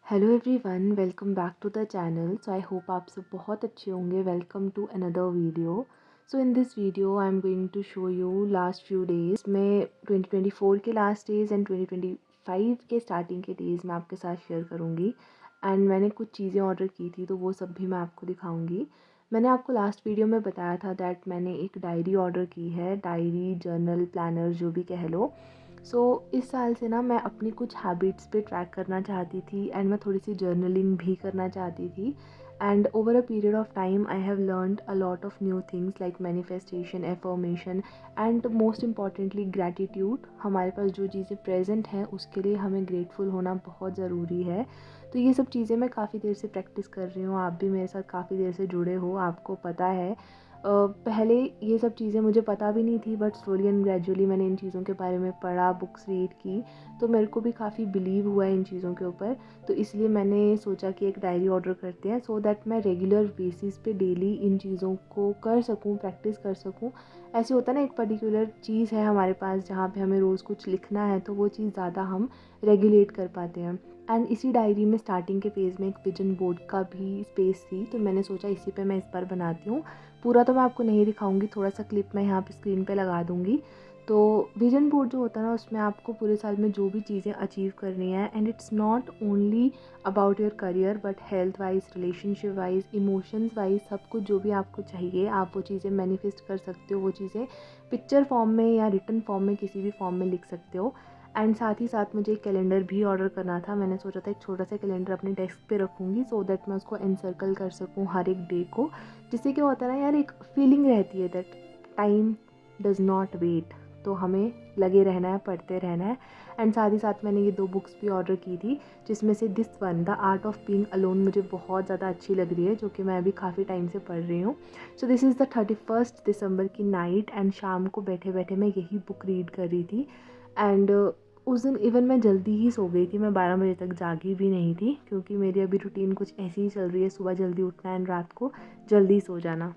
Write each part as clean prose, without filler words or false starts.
Hello everyone, welcome back to the channel. So I hope आप सब बहुत अच्छे होंगे। Welcome to another video. So in this video I am going to show you last few days में 2024 के last days and 2025 के starting के days मैं आपके साथ शेयर करूँगी। एंड मैंने कुछ चीज़ें ऑर्डर की थी तो वो सब भी मैं आपको दिखाऊँगी। मैंने आपको लास्ट वीडियो में बताया था दैट मैंने एक डायरी ऑर्डर की है। डायरी, जर्नल, प्लानर जो भी कह लो। इस साल से ना मैं अपनी कुछ हैबिट्स पे ट्रैक करना चाहती थी एंड मैं थोड़ी सी जर्नलिंग भी करना चाहती थी। And over a period of time I have learned a lot of new things like manifestation, affirmation and most importantly gratitude. हमारे पास जो चीज़ें प्रेजेंट हैं उसके लिए हमें ग्रेटफुल होना बहुत ज़रूरी है। तो ये सब चीज़ें मैं काफ़ी देर से प्रैक्टिस कर रही हूँ। आप भी मेरे साथ काफ़ी देर से जुड़े हो, आपको पता है। पहले ये सब चीज़ें मुझे पता भी नहीं थी, बट स्लोली एंड ग्रेजुअली मैंने इन चीज़ों के बारे में पढ़ा, बुक्स रीड की, तो मेरे को भी काफ़ी बिलीव हुआ इन चीज़ों के ऊपर। तो इसलिए मैंने सोचा कि एक डायरी ऑर्डर करते हैं सो दैट मैं रेगुलर बेसिस पे डेली इन चीज़ों को कर सकूं, प्रैक्टिस कर सकूं। ऐसे होता है ना, एक पर्टिकुलर चीज़ है हमारे पास जहाँ पे हमें रोज़ कुछ लिखना है तो वो चीज़ ज़्यादा हम रेगुलेट कर पाते हैं। एंड इसी डायरी में स्टार्टिंग के पेज में एक विजन बोर्ड का भी स्पेस थी, तो मैंने सोचा इसी पे मैं इस बार बनाती हूँ। पूरा तो मैं आपको नहीं दिखाऊंगी, थोड़ा सा क्लिप मैं यहाँ पे स्क्रीन पे लगा दूँगी। तो विजन बोर्ड जो होता है ना, उसमें आपको पूरे साल में जो भी चीज़ें अचीव करनी है, and it's not only about your career but health wise, relationship wise, emotions wise, सब कुछ जो भी आपको चाहिए आप वो चीज़ें मैनिफेस्ट कर सकते हो। वो चीज़ें पिक्चर फॉर्म में या रिटन फॉर्म में किसी भी फॉर्म में लिख सकते हो। एंड साथ ही साथ मुझे एक कैलेंडर भी ऑर्डर करना था। मैंने सोचा था एक छोटा सा कैलेंडर अपने डेस्क पे रखूँगी सो दैट मैं उसको एनसर्कल कर सकूँ हर एक डे को। जिससे क्या होता है ना यार, एक फीलिंग रहती है that time does not wait. तो हमें लगे रहना है, पढ़ते रहना है। एंड साथ ही साथ मैंने ये 2 बुक्स भी ऑर्डर की थी, जिसमें से this one, the art of being alone, मुझे बहुत ज़्यादा अच्छी लग रही है, जो कि मैं अभी काफ़ी टाइम से पढ़ रही हूँ। So this is the 31st दिसंबर की नाइट एंड शाम को बैठे बैठे मैं यही बुक रीड कर रही थी। एंड उस दिन इवन मैं जल्दी ही सो गई थी। मैं 12 बजे तक जागी भी नहीं थी, क्योंकि मेरी अभी रूटीन कुछ ऐसी ही चल रही है, सुबह जल्दी उठना एंड रात को जल्दी सो जाना।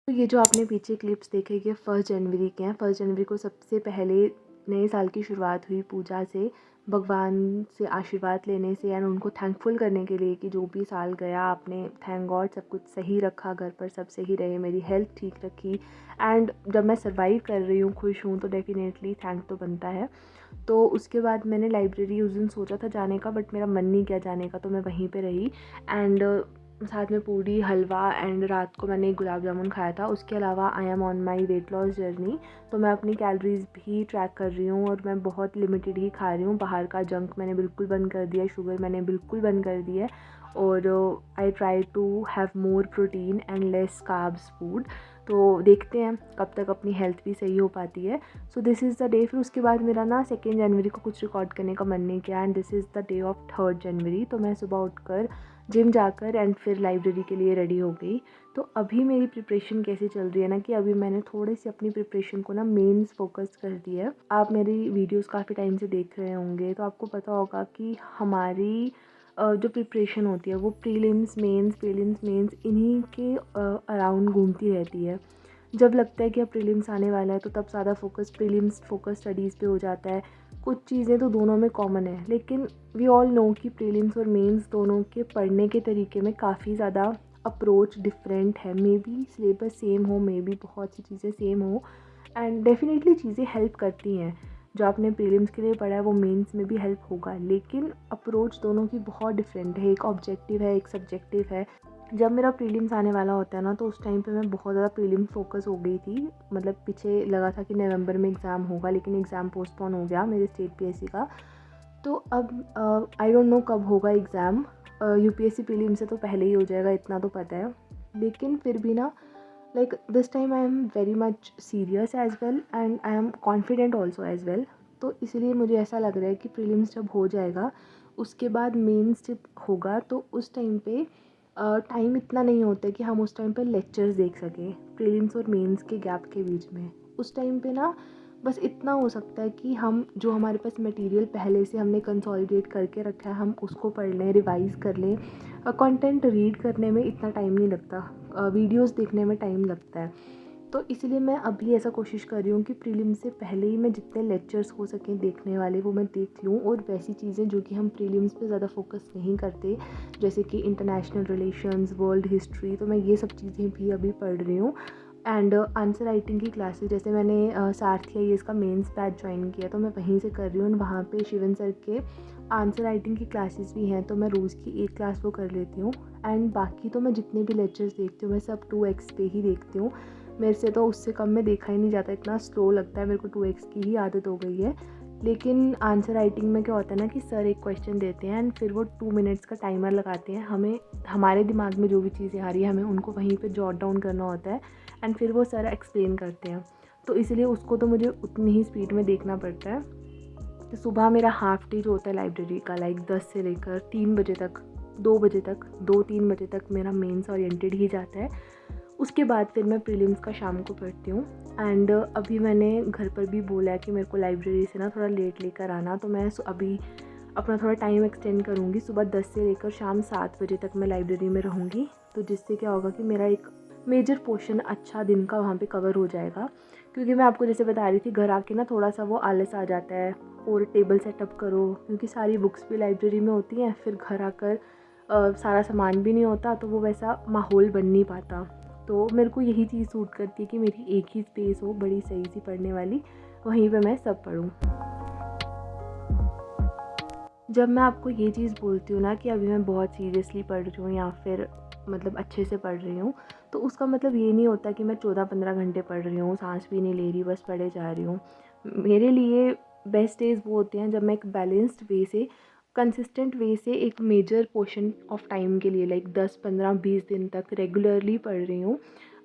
तो ये जो आपने पीछे क्लिप्स देखे, ये 1 जनवरी के हैं। 1 जनवरी को सबसे पहले नए साल की शुरुआत हुई पूजा से, भगवान से आशीर्वाद लेने से एंड उनको थैंकफुल करने के लिए कि जो भी साल गया आपने, थैंक गॉड, सब कुछ सही रखा, घर पर सब सही रहे, मेरी हेल्थ ठीक रखी। एंड जब मैं सर्वाइव कर रही हूँ, खुश हूँ, तो डेफिनेटली थैंक तो बनता है। तो उसके बाद मैंने लाइब्रेरी उस दिन सोचा था जाने का, बट मेरा मन नहीं किया जाने का, तो मैं वहीं पे रही। एंड साथ में पूड़ी, हलवा एंड रात को मैंने गुलाब जामुन खाया था। उसके अलावा I am on my weight loss journey, तो मैं अपनी कैलोरीज भी ट्रैक कर रही हूँ और मैं बहुत लिमिटेड ही खा रही हूँ। बाहर का जंक मैंने बिल्कुल बंद कर दिया है, शुगर मैंने बिल्कुल बंद कर दी है, और I try to have more protein and less carbs food. तो देखते हैं कब तक अपनी हेल्थ भी सही हो पाती है। So this is the day. फिर उसके बाद मेरा ना 2 जनवरी को कुछ रिकॉर्ड करने का मन नहीं किया, and this is the day of 3 जनवरी। तो मैं सुबह उठकर जिम जाकर एंड फिर लाइब्रेरी के लिए रेडी हो गई। तो अभी मेरी प्रिपरेशन कैसी चल रही है ना, कि अभी मैंने थोड़ी सी अपनी प्रिपरेशन को ना मेंस फोकस कर दिया है। आप मेरी वीडियोस काफ़ी टाइम से देख रहे होंगे तो आपको पता होगा कि हमारी जो प्रिपरेशन होती है वो प्रीलिम्स मेंस, प्रीलिम्स मेंस इन्हीं के अराउंड घूमती रहती है। जब लगता है कि अब प्रीलिम्स आने वाला है तो तब ज़्यादा फोकस प्रीलिम्स फोकस स्टडीज़ पे हो जाता है। कुछ चीज़ें तो दोनों में कॉमन है, लेकिन वी ऑल नो कि प्रीलिम्स और मेंस दोनों के पढ़ने के तरीके में काफ़ी ज़्यादा अप्रोच डिफरेंट है। मे बी सिलेबस सेम हो, मे बी बहुत सी चीज़ें सेम हो, एंड डेफिनेटली चीज़ें हेल्प करती हैं। जो आपने प्रीलिम्स के लिए पढ़ा है वो मेंस में भी हेल्प होगा, लेकिन अप्रोच दोनों की बहुत डिफरेंट है। एक ऑब्जेक्टिव है, एक सब्जेक्टिव है। जब मेरा प्रीलिम्स आने वाला होता है ना, तो उस टाइम पे मैं बहुत ज़्यादा प्रीलिम्स फोकस हो गई थी। मतलब पीछे लगा था कि नवंबर में एग्ज़ाम होगा, लेकिन एग्ज़ाम पोस्टपोन हो गया मेरे स्टेट पीएससी का। तो अब आई डोंट नो कब होगा एग्ज़ाम। यूपीएससी प्रीलिम्स से तो पहले ही हो जाएगा, इतना तो पता है। लेकिन फिर भी ना, like this time I am very much serious as well and I am confident also as well. तो इसलिए मुझे ऐसा लग रहा है कि प्रीलिम्स जब हो जाएगा उसके बाद मेंस जब होगा तो उस टाइम पे टाइम इतना नहीं होता है कि हम उस टाइम पे लेक्चर्स देख सकें प्रीलिम्स और मेंस के गैप के बीच में। उस टाइम पे ना बस इतना हो सकता है कि हम जो हमारे पास मटेरियल पहले से हमने कंसोलिडेट करके रखा है हम उसको पढ़ लें, रिवाइज़ कर लें। कंटेंट रीड करने में इतना टाइम नहीं लगता, वीडियोस देखने में टाइम लगता है। तो इसलिए मैं अभी ऐसा कोशिश कर रही हूँ कि प्रीलिम्स से पहले ही मैं जितने लेक्चर्स हो सकें देखने वाले वो मैं देख लूँ, और वैसी चीज़ें जो कि हम प्रीलिम्स पे ज़्यादा फोकस नहीं करते जैसे कि इंटरनेशनल रिलेशंस, वर्ल्ड हिस्ट्री, तो मैं ये सब चीज़ें भी अभी पढ़ रही हूँ। एंड आंसर राइटिंग की क्लासेस जैसे मैंने सारथी IAS का मेंस बैच ज्वाइन किया तो मैं वहीं से कर रही हूँ। वहाँ पे शिवन सर के आंसर राइटिंग की क्लासेस भी हैं तो मैं रोज़ की एक क्लास वो कर लेती हूँ। एंड बाकी तो मैं जितने भी लेक्चर्स देखती हूँ मैं सब 2x पे ही देखती हूँ। मेरे से तो उससे कम में देखा ही नहीं जाता, इतना स्लो लगता है मेरे को, 2x की ही आदत हो गई है। लेकिन आंसर राइटिंग में क्या होता है ना कि सर एक क्वेश्चन देते हैं एंड फिर वो 2 मिनट्स का टाइमर लगाते हैं, हमें हमारे दिमाग में जो भी चीज़ें आ रही है हमें उनको वहीं पे जॉट डाउन करना होता है एंड फिर वो सर एक्सप्लेन करते हैं। तो इसलिए उसको तो मुझे उतनी ही स्पीड में देखना पड़ता है। तो सुबह मेरा हाफ डे जो होता है लाइब्रेरी का, लाइक 10 से लेकर 3 बजे तक, 2 बजे तक, 2-3 बजे तक मेरा मेंस ओरिएंटेड ही जाता है। उसके बाद फिर मैं प्रीलिम्स का शाम को पढ़ती हूँ। एंड अभी मैंने घर पर भी बोला है कि मेरे को लाइब्रेरी से ना थोड़ा लेट लेकर आना, तो मैं अभी अपना थोड़ा टाइम एक्सटेंड करूँगी। सुबह 10 से लेकर शाम 7 बजे तक मैं लाइब्रेरी में रहूँगी, तो जिससे क्या होगा कि मेरा एक मेजर पोर्शन अच्छा दिन का वहाँ पे कवर हो जाएगा। क्योंकि मैं आपको जैसे बता रही थी घर आके ना थोड़ा सा वो आलस आ जाता है, और टेबल सेटअप करो क्योंकि सारी बुक्स भी लाइब्रेरी में होती हैं, फिर घर आकर सारा सामान भी नहीं होता तो वो वैसा माहौल बन नहीं पाता। तो मेरे को यही चीज़ सूट करती है कि मेरी एक ही स्पेस हो बड़ी सही सी पढ़ने वाली, वहीं पे मैं सब पढूँ। जब मैं आपको ये चीज़ बोलती हूँ ना कि अभी मैं बहुत सीरियसली पढ़ रही हूँ या फिर मतलब अच्छे से पढ़ रही हूँ, तो उसका मतलब ये नहीं होता कि मैं 14-15 घंटे पढ़ रही हूँ, सांस भी नहीं ले रही, बस पढ़े जा रही हूँ। मेरे लिए बेस्ट डेज़ वो होते हैं जब मैं एक बैलेंस्ड वे से, कंसिस्टेंट वे से एक मेजर पोर्शन ऑफ टाइम के लिए लाइक 10-15-20 दिन तक रेगुलरली पढ़ रही हूँ।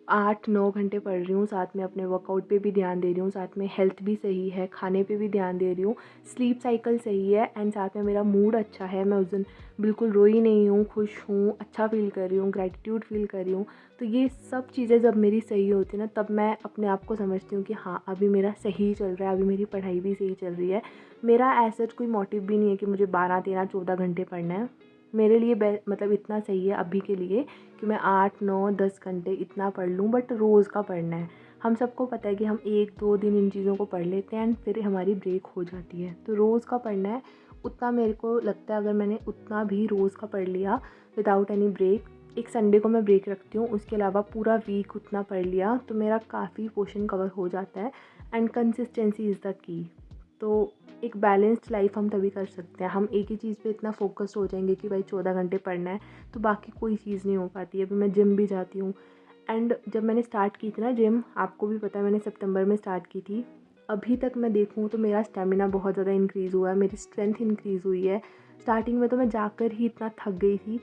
8-9 घंटे पढ़ रही हूँ, साथ में अपने वर्कआउट पे भी ध्यान दे रही हूँ, साथ में हेल्थ भी सही है, खाने पे भी ध्यान दे रही हूँ, स्लीप साइकिल सही है एंड साथ में मेरा मूड अच्छा है, मैं उस दिन बिल्कुल रोई नहीं हूँ, खुश हूँ, अच्छा फ़ील कर रही हूँ, ग्रैटिट्यूड फ़ील कर रही हूँ। तो ये सब चीज़ें जब मेरी सही होती है ना तब मैं अपने आप को समझती हूँ कि हाँ अभी मेरा सही चल रहा है, अभी मेरी पढ़ाई भी सही चल रही है। मेरा ऐसा कोई मोटिव भी नहीं है कि मुझे 12-13-14 घंटे पढ़ना है। मेरे लिए मतलब इतना सही है अभी के लिए कि मैं 8-9-10 घंटे इतना पढ़ लूँ, बट रोज़ का पढ़ना है। हम सबको पता है कि हम 1-2 दिन इन चीज़ों को पढ़ लेते हैं एंड फिर हमारी ब्रेक हो जाती है, तो रोज़ का पढ़ना है। उतना मेरे को लगता है अगर मैंने उतना भी रोज़ का पढ़ लिया विदाउट एनी ब्रेक, एक संडे को मैं ब्रेक रखती हूँ, उसके अलावा पूरा वीक उतना पढ़ लिया तो मेरा काफ़ी पोर्शन कवर हो जाता है। And consistency is the key. तो एक बैलेंस्ड लाइफ हम तभी कर सकते हैं, हम एक ही चीज़ पे इतना फोकस्ड हो जाएंगे कि भाई 14 घंटे पढ़ना है तो बाकी कोई चीज़ नहीं हो पाती है। अभी मैं जिम भी जाती हूँ एंड जब मैंने स्टार्ट की थी ना जिम, आपको भी पता है मैंने सितंबर में स्टार्ट की थी, अभी तक मैं देखूँ तो मेरा स्टेमिना बहुत ज़्यादा इंक्रीज़ हुआ है, मेरी स्ट्रेंथ इंक्रीज़ हुई है। स्टार्टिंग में तो मैं जाकर ही इतना थक गई थी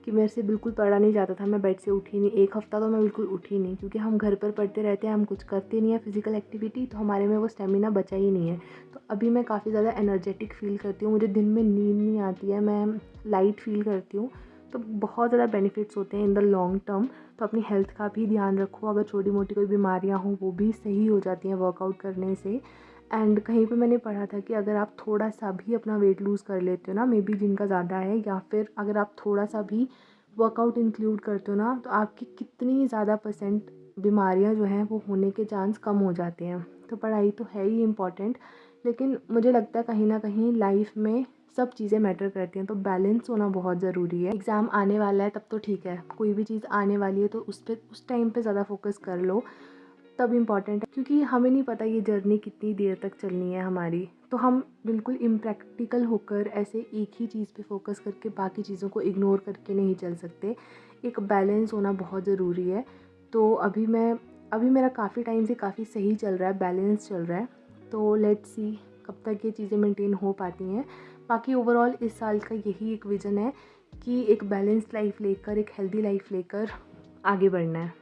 कि मेरे से बिल्कुल पढ़ा नहीं जाता था, मैं बेड से उठी नहीं, एक हफ़्ता तो मैं बिल्कुल उठी नहीं, क्योंकि हम घर पर पढ़ते रहते हैं, हम कुछ करते नहीं है फिज़िकल एक्टिविटी, तो हमारे में वो स्टेमिना बचा ही नहीं है। तो अभी मैं काफ़ी ज़्यादा एनर्जेटिक फ़ील करती हूँ, मुझे दिन में नींद नहीं आती है, मैं लाइट फ़ील करती हूँ। तो बहुत ज़्यादा बेनिफिट्स होते हैं इन द लॉन्ग टर्म। तो अपनी हेल्थ का भी ध्यान रखो, अगर छोटी मोटी कोई बीमारियाँ हों वो भी सही हो जाती हैं वर्कआउट करने से। एंड कहीं पे मैंने पढ़ा था कि अगर आप थोड़ा सा भी अपना वेट लूज़ कर लेते हो ना, मे बी जिनका ज़्यादा है, या फिर अगर आप थोड़ा सा भी वर्कआउट इंक्लूड करते हो ना, तो आपकी कितनी ज़्यादा परसेंट बीमारियां जो हैं वो होने के चांस कम हो जाते हैं। तो पढ़ाई तो है ही इम्पॉर्टेंट, लेकिन मुझे लगता है कहीं ना कहीं लाइफ में सब चीज़ें मैटर करती हैं, तो बैलेंस होना बहुत ज़रूरी है। एग्ज़ाम आने वाला है तब तो ठीक है, कोई भी चीज़ आने वाली है तो उस टाइम पे ज़्यादा फोकस कर लो, तब इम्पॉर्टेंट है, क्योंकि हमें नहीं पता ये जर्नी कितनी देर तक चलनी है हमारी। तो हम बिल्कुल इम्प्रैक्टिकल होकर ऐसे एक ही चीज़ पे फोकस करके बाकी चीज़ों को इग्नोर करके नहीं चल सकते। एक बैलेंस होना बहुत ज़रूरी है। तो अभी मेरा काफ़ी टाइम से काफ़ी सही चल रहा है, बैलेंस चल रहा है। तो लेट्स सी कब तक ये चीज़ें मेंटेन हो पाती हैं। बाकी ओवरऑल इस साल का यही एक विज़न है कि एक बैलेंस्ड लाइफ लेकर, एक हेल्दी लाइफ लेकर आगे बढ़ना है।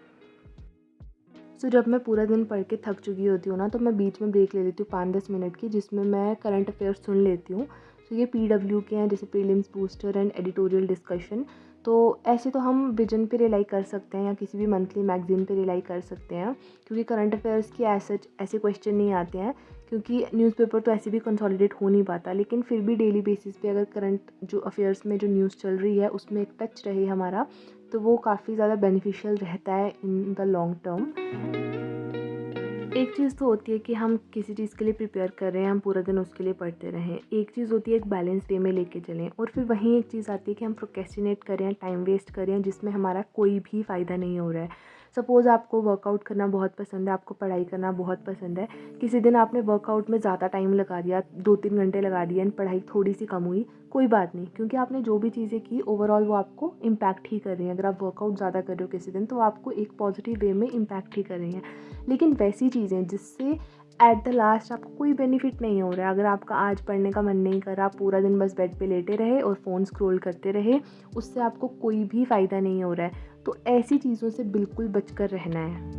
सो जब मैं पूरा दिन पढ़ के थक चुकी होती हूँ ना, तो मैं बीच में ब्रेक ले लेती हूँ 5-10 मिनट की, जिसमें मैं करंट अफेयर्स सुन लेती हूँ। तो ये PW के हैं, जैसे prelims booster and editorial discussion. तो ऐसे तो हम विजन पे रिलाई कर सकते हैं या किसी भी मंथली मैगज़ीन पे रिलाई कर सकते हैं, क्योंकि करंट अफेयर्स के एज सच ऐसे क्वेश्चन नहीं आते हैं, क्योंकि न्यूज़पेपर तो ऐसे भी कंसोलिडेट हो नहीं पाता। लेकिन फिर भी डेली बेसिस पे अगर करंट जो अफेयर्स में जो न्यूज़ चल रही है उसमें एक टच रहे हमारा, तो वो काफ़ी ज़्यादा बेनिफिशियल रहता है इन द लॉन्ग टर्म। एक चीज़ तो होती है कि हम किसी चीज़ के लिए प्रिपेयर कर रहे हैं, हम पूरा दिन उसके लिए पढ़ते रहें। एक चीज़ होती है एक बैलेंस वे में लेके चलें, और फिर वहीं एक चीज़ आती है कि हम प्रोक्रेस्टिनेट कर रहे हैं, टाइम वेस्ट कर रहे हैं, जिसमें हमारा कोई भी फ़ायदा नहीं हो रहा है। सपोज़ आपको वर्कआउट करना बहुत पसंद है, आपको पढ़ाई करना बहुत पसंद है। किसी दिन आपने वर्कआउट में ज़्यादा टाइम लगा दिया, 2-3 घंटे लगा दिए एंड पढ़ाई थोड़ी सी कम हुई, कोई बात नहीं, क्योंकि आपने जो भी चीज़ें की ओवरऑल वो आपको इम्पैक्ट ही कर रही हैं। अगर आप वर्कआउट ज़्यादा कर रहे हो किसी दिन, तो आपको एक पॉजिटिव वे में इम्पैक्ट ही कर रही हैं। लेकिन वैसी चीज़ें जिससे एट द लास्ट आपको कोई बेनिफिट नहीं हो रहा है, अगर आपका आज पढ़ने का मन नहीं कर रहा, आप पूरा दिन बस बेड पे लेटे रहे और फ़ोन स्क्रॉल करते रहे, उससे आपको कोई भी फ़ायदा नहीं हो रहा है, तो ऐसी चीज़ों से बिल्कुल बचकर रहना है।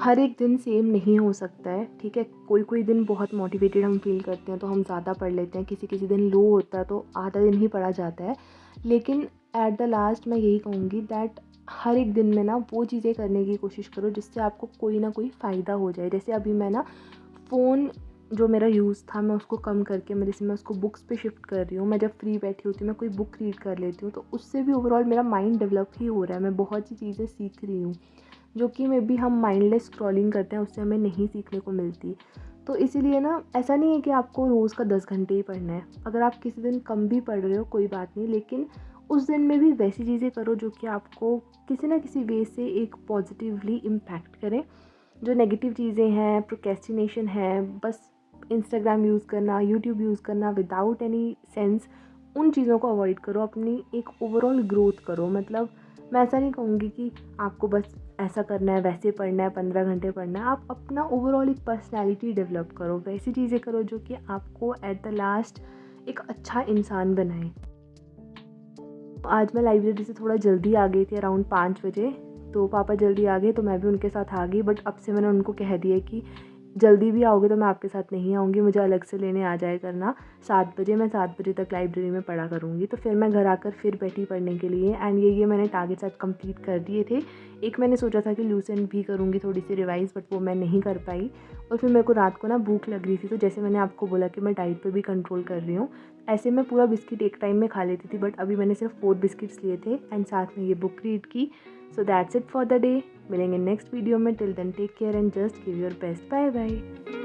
हर एक दिन सेम नहीं हो सकता है, ठीक है? कोई दिन बहुत मोटिवेटेड हम फ़ील करते हैं तो हम ज़्यादा पढ़ लेते हैं, किसी किसी दिन लो होता है तो आधा दिन ही पढ़ा जाता है। लेकिन एट द लास्ट मैं यही कहूँगी दैट हर एक दिन में ना वो चीज़ें करने की कोशिश करो जिससे आपको कोई ना कोई फ़ायदा हो जाए। जैसे अभी मैं ना फ़ोन जो मेरा यूज़ था मैं उसको कम करके मैं उसको बुक्स पे शिफ्ट कर रही हूँ। मैं जब फ्री बैठी होती हूँ मैं कोई बुक रीड कर लेती हूँ, तो उससे भी ओवरऑल मेरा माइंड डेवलप ही हो रहा है। मैं बहुत सी चीज़ें सीख रही हूँ जो कि मे बी हम माइंडलेस स्क्रॉलिंग करते हैं उससे हमें नहीं सीखने को मिलती। तो इसीलिए ना ऐसा नहीं है कि आपको रोज़ का 10 घंटे ही पढ़ना है। अगर आप किसी दिन कम भी पढ़ रहे हो कोई बात नहीं, लेकिन उस दिन में भी वैसी चीज़ें करो जो कि आपको किसी ना किसी वे से एक पॉजिटिवली इम्पैक्ट करें। जो नेगेटिव चीज़ें हैं, प्रोक्रेस्टिनेशन है, बस इंस्टाग्राम यूज़ करना, यूट्यूब यूज़ करना विदाउट एनी सेंस, उन चीज़ों को अवॉइड करो। अपनी एक ओवरऑल ग्रोथ करो। मतलब मैं ऐसा नहीं कहूँगी कि आपको बस ऐसा करना है, वैसे पढ़ना है, 15 घंटे पढ़ना है। आप अपना ओवरऑल एक पर्सनैलिटी डेवलप करो, वैसी चीज़ें करो जो कि आपको एट द लास्ट एक अच्छा इंसान बनाए। आज मैं लाइब्रेरी से थोड़ा जल्दी आ गई थी, अराउंड 5 बजे। तो पापा जल्दी आ गए तो मैं भी उनके साथ आ गई, बट अब से मैंने उनको कह दिया कि जल्दी भी आओगे तो मैं आपके साथ नहीं आऊँगी, मुझे अलग से लेने आ जाया करना 7 बजे। मैं 7 बजे तक लाइब्रेरी में पढ़ा करूँगी। तो फिर मैं घर आकर फिर बैठी पढ़ने के लिए, एंड ये मैंने टारगेट्स आज कंप्लीट कर दिए थे। एक मैंने सोचा था कि लूसेंट भी करूँगी थोड़ी सी रिवाइज़, बट वो मैं नहीं कर पाई। और फिर मेरे को रात को ना भूख लग रही थी, तो जैसे मैंने आपको बोला कि मैं डाइट पे भी कंट्रोल कर रही हूँ, ऐसे मैं पूरा बिस्किट एक टाइम में खा लेती थी, बट अभी मैंने सिर्फ 4 बिस्किट्स लिए थे एंड साथ में ये बुक रीड की। So that's it for the day. मिलेंगे नेक्स्ट वीडियो में। Till then take care and just give your best. Bye bye.